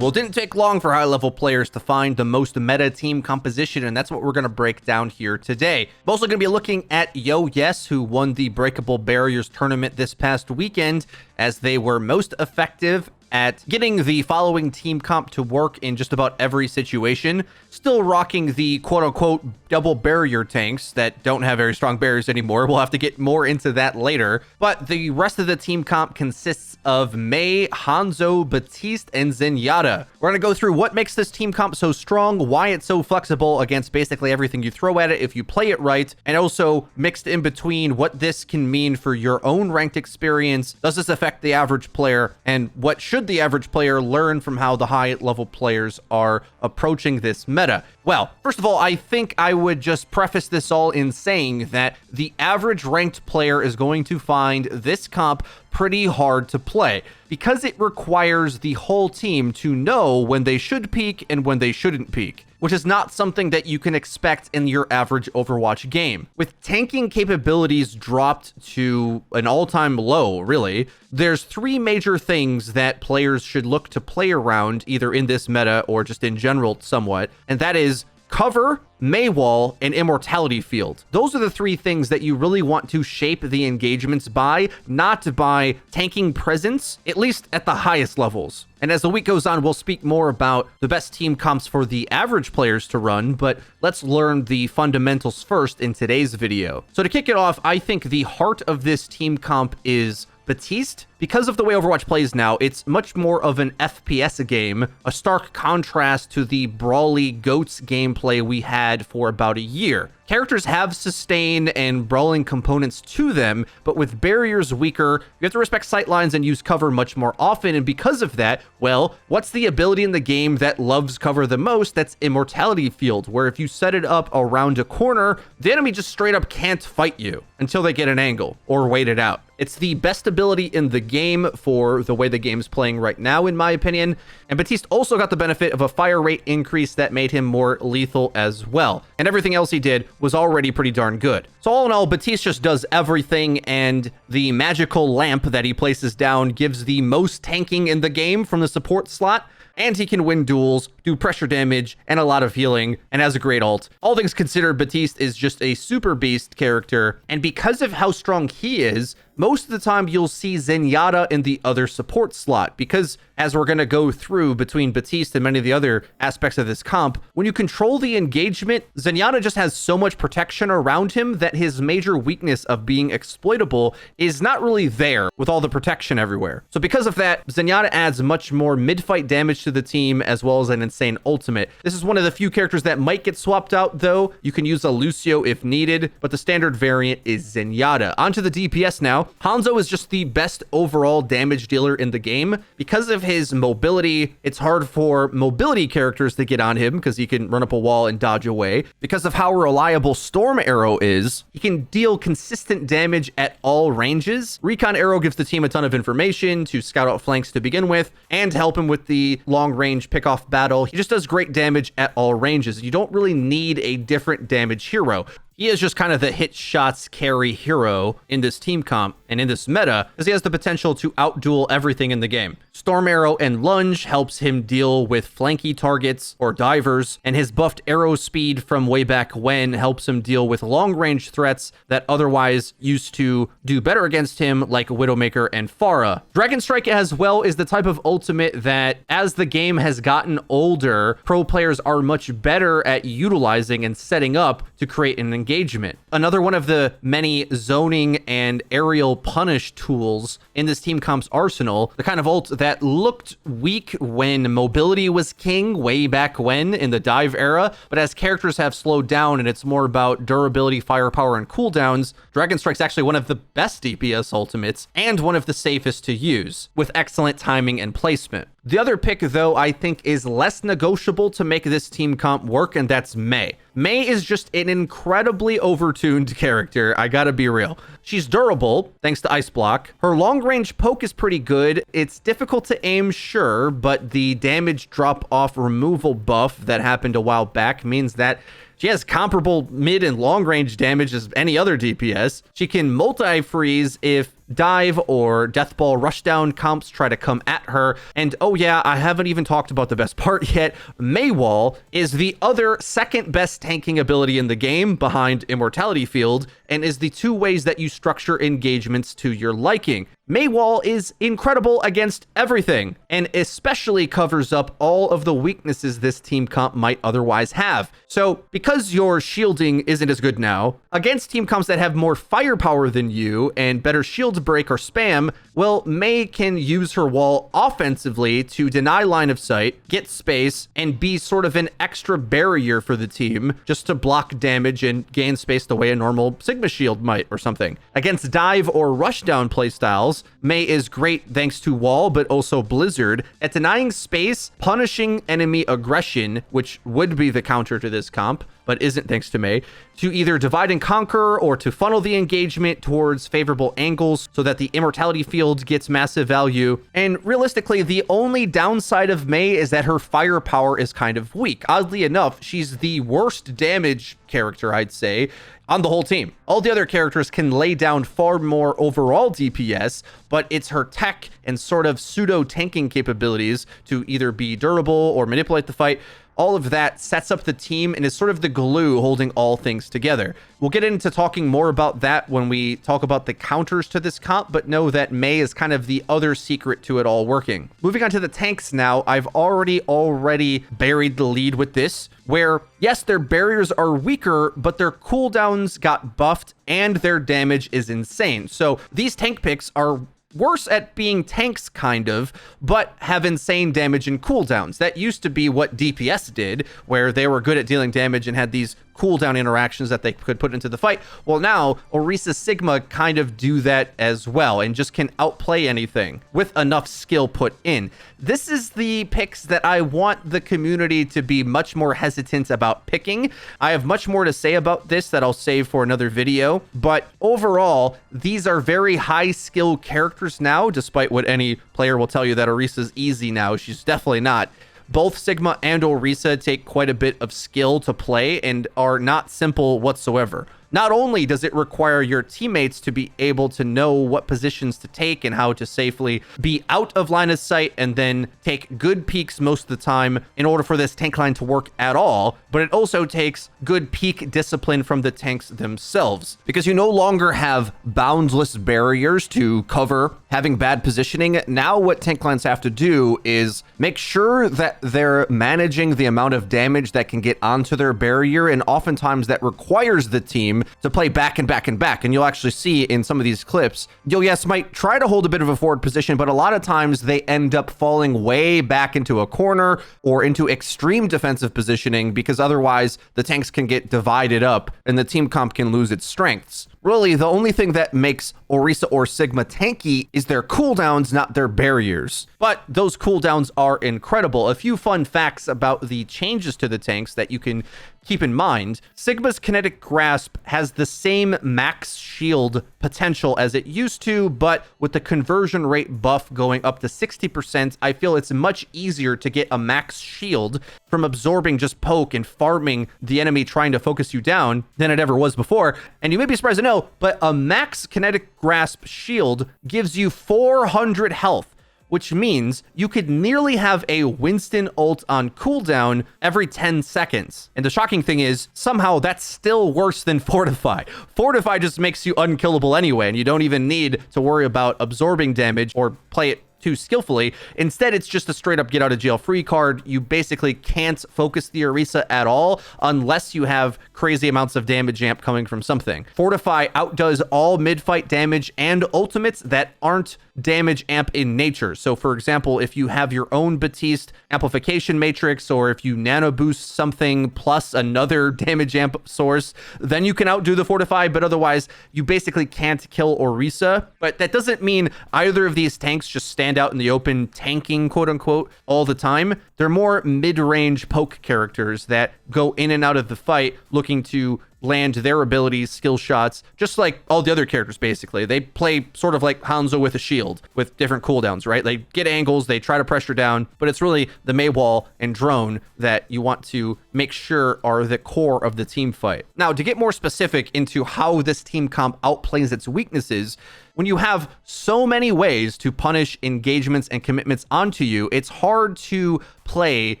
Well, it didn't take long for high-level players to find the most meta team composition, and that's what we're going to break down here today. I'm also going to be looking at Yes, who won the Breakable Barriers tournament this past weekend, as they were most effective at getting the following team comp to work in just about every situation, still rocking the quote-unquote double barrier tanks that don't have very strong barriers anymore. We'll have to get more into that later. But the rest of the team comp consists of Mei, Hanzo, Baptiste, and Zenyatta. We're going to go through what makes this team comp so strong, why it's so flexible against basically everything you throw at it if you play it right, and also mixed in between what this can mean for your own ranked experience. Does this affect the average player, and what should the average player learn from how the high level players are approaching this meta? Well, first of all, I think I would just preface this all in saying that the average ranked player is going to find this comp pretty hard to play because it requires the whole team to know when they should peak and when they shouldn't peak, which is not something that you can expect in your average Overwatch game. With tanking capabilities dropped to an all-time low, really, there's three major things that players should look to play around, either in this meta or just in general somewhat, and that is cover, Maywall, and immortality field. Those are the three things that you really want to shape the engagements by, not by tanking presence, at least at the highest levels. And as the week goes on, we'll speak more about the best team comps for the average players to run, but let's learn the fundamentals first in today's video. So to kick it off, I think the heart of this team comp is Baptiste. Because of the way Overwatch plays now, it's much more of an FPS game, a stark contrast to the brawly GOATS gameplay we had for about a year. Characters have sustain and brawling components to them, but with barriers weaker, you have to respect sightlines and use cover much more often, and because of that, well, what's the ability in the game that loves cover the most? That's immortality field, where if you set it up around a corner, the enemy just straight up can't fight you until they get an angle or wait it out. It's the best ability in the game for the way the game's playing right now, in my opinion. And Baptiste also got the benefit of a fire rate increase that made him more lethal as well. And everything else he did was already pretty darn good. So all in all, Baptiste just does everything, and the magical lamp that he places down gives the most tanking in the game from the support slot. And he can win duels, do pressure damage, and a lot of healing, and has a great ult. All things considered, Baptiste is just a super beast character, and because of how strong he is, most of the time you'll see Zenyatta in the other support slot, because as we're going to go through between Baptiste and many of the other aspects of this comp, when you control the engagement, Zenyatta just has so much protection around him that his major weakness of being exploitable is not really there with all the protection everywhere. So because of that, Zenyatta adds much more mid-fight damage to the team as well as an insane ultimate. This is one of the few characters that might get swapped out though. You can use a Lucio if needed, but the standard variant is Zenyatta. Onto the DPS now. Hanzo is just the best overall damage dealer in the game. Because of his mobility, it's hard for mobility characters to get on him because he can run up a wall and dodge away. Because of how reliable Storm Arrow is, he can deal consistent damage at all ranges. Recon Arrow gives the team a ton of information to scout out flanks to begin with and help him with the long-range pick-off battle. He just does great damage at all ranges. You don't really need a different damage hero. He is just kind of the hit shots carry hero in this team comp and in this meta, as he has the potential to outduel everything in the game. Storm Arrow and Lunge helps him deal with flanky targets or divers, and his buffed arrow speed from way back when helps him deal with long-range threats that otherwise used to do better against him, like Widowmaker and Pharah. Dragon Strike as well is the type of ultimate that, as the game has gotten older, pro players are much better at utilizing and setting up to create an engagement. Another one of the many zoning and aerial punish tools in this team comp's arsenal, the kind of ult that looked weak when mobility was king way back when in the dive era, but as characters have slowed down and it's more about durability, firepower, and cooldowns, Dragon Strike's actually one of the best DPS ultimates and one of the safest to use, with excellent timing and placement. The other pick, though, I think is less negotiable to make this team comp work, and that's Mei. Mei is just an incredibly overtuned character, I gotta be real. She's durable, thanks to Ice Block. Her long-range poke is pretty good. It's difficult to aim, sure, but the damage drop-off removal buff that happened a while back means that she has comparable mid and long range damage as any other DPS. She can multi-freeze if dive or death ball rushdown comps try to come at her. And oh yeah, I haven't even talked about the best part yet. Maywall is the other second best tanking ability in the game behind Immortality Field, and is the two ways that you structure engagements to your liking. Maywall is incredible against everything, and especially covers up all of the weaknesses this team comp might otherwise have. So, because your shielding isn't as good now, against team comps that have more firepower than you and better shield break or spam, well, Mei can use her wall offensively to deny line of sight, get space, and be sort of an extra barrier for the team, just to block damage and gain space the way a normal Sigma shield might or something. Against dive or rushdown playstyles, Mei is great thanks to wall, but also blizzard, at denying space, punishing enemy aggression, which would be the counter to this comp, but isn't thanks to Mei, to either divide and conquer or to funnel the engagement towards favorable angles so that the immortality field gets massive value. And realistically, the only downside of Mei is that her firepower is kind of weak. Oddly enough, she's the worst damage character, I'd say, on the whole team. All the other characters can lay down far more overall DPS, but it's her tech and sort of pseudo tanking capabilities to either be durable or manipulate the fight. All of that sets up the team and is sort of the glue holding all things together. We'll get into talking more about that when we talk about the counters to this comp, but know that Mei is kind of the other secret to it all working. Moving on to the tanks now, I've already buried the lead with this, where yes, their barriers are weaker, but their cooldowns got buffed and their damage is insane. So these tank picks are worse at being tanks, kind of, but have insane damage and cooldowns. That used to be what DPS did, where they were good at dealing damage and had these cooldown interactions that they could put into the fight. Well, now Orisa Sigma kind of do that as well and just can outplay anything with enough skill put in. This is the picks that I want the community to be much more hesitant about picking. I have much more to say about this that I'll save for another video, but overall, these are very high skill characters now, despite what any player will tell you that Orisa's easy now. She's definitely not. Both Sigma and Orisa take quite a bit of skill to play and are not simple whatsoever. Not only does it require your teammates to be able to know what positions to take and how to safely be out of line of sight and then take good peeks most of the time in order for this tank line to work at all, but it also takes good peak discipline from the tanks themselves, because you no longer have boundless barriers to cover having bad positioning. Now what tank lines have to do is make sure that they're managing the amount of damage that can get onto their barrier, and oftentimes that requires the team to play back and back and back. And you'll actually see in some of these clips, yes, might try to hold a bit of a forward position, but a lot of times they end up falling way back into a corner or into extreme defensive positioning, because otherwise the tanks can get divided up and the team comp can lose its strengths. Really, the only thing that makes Orisa or Sigma tanky is their cooldowns, not their barriers. But those cooldowns are incredible. A few fun facts about the changes to the tanks that you can keep in mind. Sigma's Kinetic Grasp has the same max shield potential as it used to, but with the conversion rate buff going up to 60%, I feel it's much easier to get a max shield from absorbing just poke and farming the enemy trying to focus you down than it ever was before. And you may be surprised to know, but a max Kinetic Grasp shield gives you 400 health, which means you could nearly have a Winston ult on cooldown every 10 seconds. And the shocking thing is, somehow that's still worse than Fortify. Fortify just makes you unkillable anyway, and you don't even need to worry about absorbing damage or play it too skillfully. Instead, it's just a straight up get out of jail free card. You basically can't focus the Orisa at all unless you have crazy amounts of damage amp coming from something. Fortify outdoes all mid-fight damage and ultimates that aren't damage amp in nature. So for example, if you have your own Baptiste amplification matrix, or if you nano boost something plus another damage amp source, then you can outdo the Fortify, but otherwise you basically can't kill Orisa. But that doesn't mean either of these tanks just stand out in the open tanking, quote unquote, all the time. They're more mid-range poke characters that go in and out of the fight looking to land their abilities, skill shots, just like all the other characters, basically. They play sort of like Hanzo with a shield, with different cooldowns, right? They get angles, they try to pressure down, but it's really the Maywall and drone that you want to make sure are the core of the team fight. Now, to get more specific into how this team comp outplays its weaknesses, when you have so many ways to punish engagements and commitments onto you, it's hard to play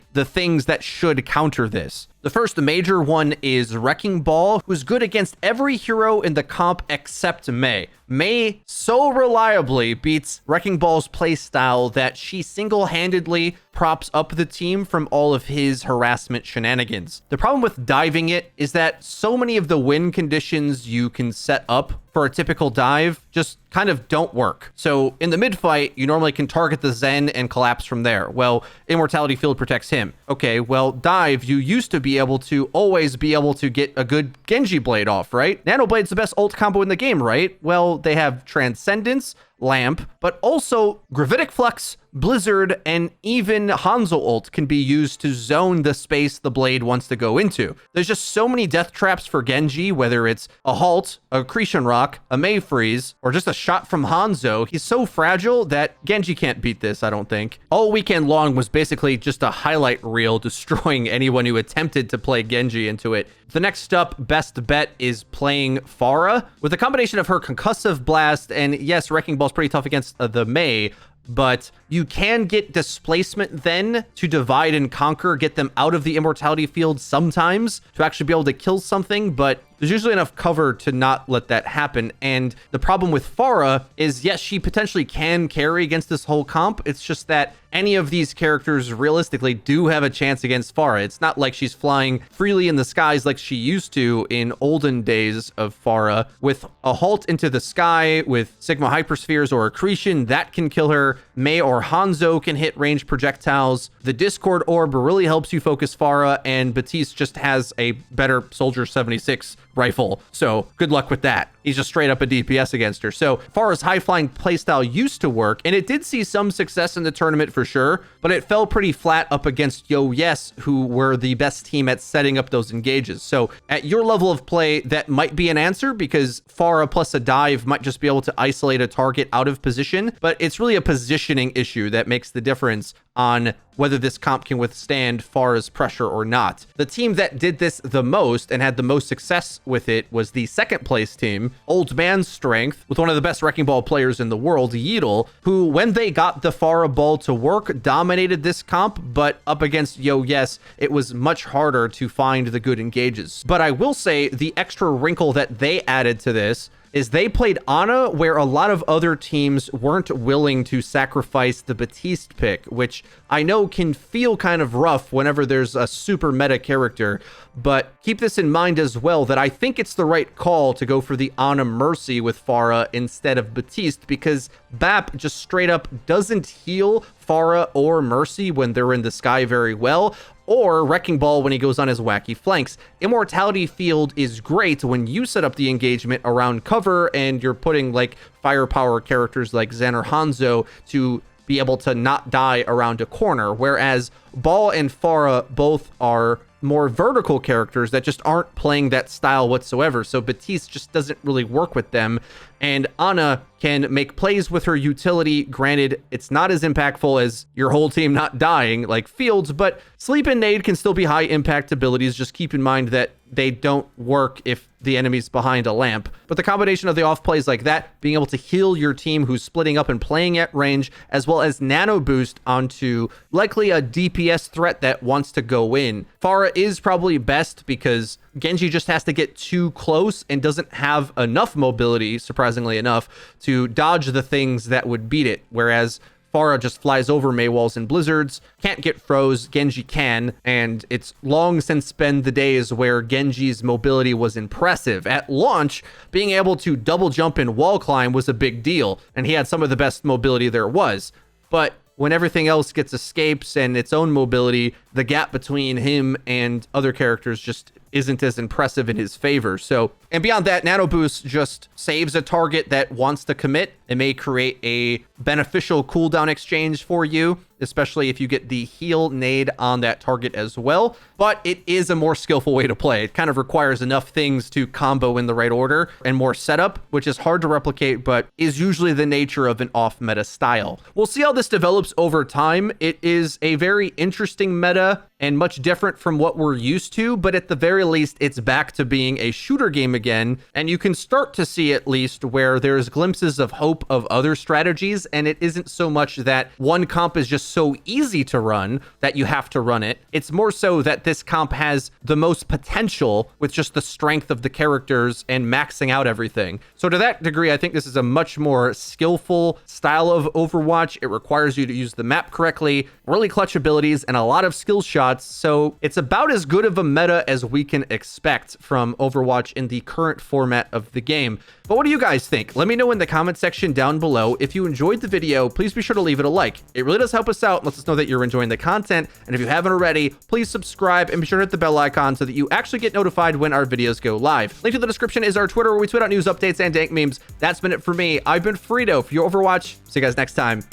the things that should counter this. The first major one is Wrecking Ball, who's good against every hero in the comp except Mei. Mei so reliably beats Wrecking Ball's playstyle that she single-handedly props up the team from all of his harassment shenanigans. The problem with diving it is that so many of the win conditions you can set up for a typical dive just kind of don't work. So in the mid fight, you normally can target the Zen and collapse from there. Well, Immortality Field protects him. Okay, well, dive, you used to be able to always be able to get a good Genji blade off, right? Nano Blade's the best ult combo in the game, right? Well, they have Transcendence, Lamp, but also Gravitic Flux, Blizzard, and even Hanzo ult can be used to zone the space the blade wants to go into. There's just so many death traps for Genji, whether it's a halt, a Accretion Rock, a Mei Freeze, or just a shot from Hanzo. He's so fragile that Genji can't beat this, I don't think. All weekend long was basically just a highlight reel destroying anyone who attempted to play Genji into it. The next up, best bet, is playing Pharah. With a combination of her Concussive Blast, and yes, Wrecking Ball's pretty tough against the Mei, but you can get displacement then to divide and conquer, get them out of the immortality field sometimes to actually be able to kill something, but there's usually enough cover to not let that happen. And the problem with Pharah is, yes, she potentially can carry against this whole comp. It's just that any of these characters realistically do have a chance against Pharah. It's not like she's flying freely in the skies like she used to in olden days of Pharah. With a halt into the sky with Sigma Hyperspheres or Accretion, that can kill her. Mei or Hanzo can hit ranged projectiles. The Discord Orb really helps you focus Pharah, and Baptiste just has a better Soldier 76 rifle. So good luck with that. He's just straight up a DPS against her. So Pharah's high-flying playstyle used to work, and it did see some success in the tournament for sure, but it fell pretty flat up against Yes, who were the best team at setting up those engages. So at your level of play, that might be an answer, because Pharah plus a dive might just be able to isolate a target out of position, but it's really a positioning issue that makes the difference on whether this comp can withstand Pharah's pressure or not. The team that did this the most and had the most success with it was the second place team, Old Man Strength, with one of the best Wrecking Ball players in the world, Yeatle, who, when they got the Pharah ball to work, dominated this comp, but up against Yes, it was much harder to find the good engages. But I will say the extra wrinkle that they added to this is they played Ana where a lot of other teams weren't willing to sacrifice the Baptiste pick, which I know can feel kind of rough whenever there's a super meta character, but keep this in mind as well, that I think it's the right call to go for the Ana Mercy with Pharah instead of Baptiste, because Bap just straight up doesn't heal Pharah or Mercy when they're in the sky very well, or Wrecking Ball when he goes on his wacky flanks. Immortality Field is great when you set up the engagement around cover and you're putting like firepower characters like Zen or Hanzo to be able to not die around a corner, whereas Ball and Pharah both are more vertical characters that just aren't playing that style whatsoever. So Baptiste just doesn't really work with them. And Ana can make plays with her utility. Granted, it's not as impactful as your whole team not dying like Fields, but Sleep and Nade can still be high impact abilities. Just keep in mind that they don't work if the enemy's behind a lamp. But the combination of the off plays like that, being able to heal your team who's splitting up and playing at range, as well as nano boost onto likely a DPS threat that wants to go in. Pharah is probably best because Genji just has to get too close and doesn't have enough mobility, surprisingly enough, to dodge the things that would beat it, whereas Pharah just flies over Mei walls and blizzards, can't get froze, Genji can, and it's long since been the days where Genji's mobility was impressive. At launch, being able to double jump and wall climb was a big deal, and he had some of the best mobility there was. But when everything else gets escapes and its own mobility, the gap between him and other characters just isn't as impressive in his favor. So, and beyond that, Nano Boost just saves a target that wants to commit. It may create a beneficial cooldown exchange for you. especially if you get the heal nade on that target as well. But it is a more skillful way to play. It kind of requires enough things to combo in the right order and more setup, which is hard to replicate, but is usually the nature of an off-meta style. We'll see how this develops over time. It is a very interesting meta and much different from what we're used to, but at the very least, it's back to being a shooter game again, and you can start to see at least where there's glimpses of hope of other strategies, and it isn't so much that one comp is just so easy to run that you have to run it. It's more so that this comp has the most potential with just the strength of the characters and maxing out everything. So to that degree, I think this is a much more skillful style of Overwatch. It requires you to use the map correctly, really clutch abilities, and a lot of skill shots. So it's about as good of a meta as we can expect from Overwatch in the current format of the game. But what do you guys think? Let me know in the comment section down below. If you enjoyed the video, please be sure to leave it a like. It really does help us out and lets us know that you're enjoying the content. And if you haven't already, please subscribe and be sure to hit the bell icon so that you actually get notified when our videos go live. Link to the description is our Twitter, where we tweet out news updates and dank memes. That's been it for me. I've been Frito for your Overwatch. See you guys next time.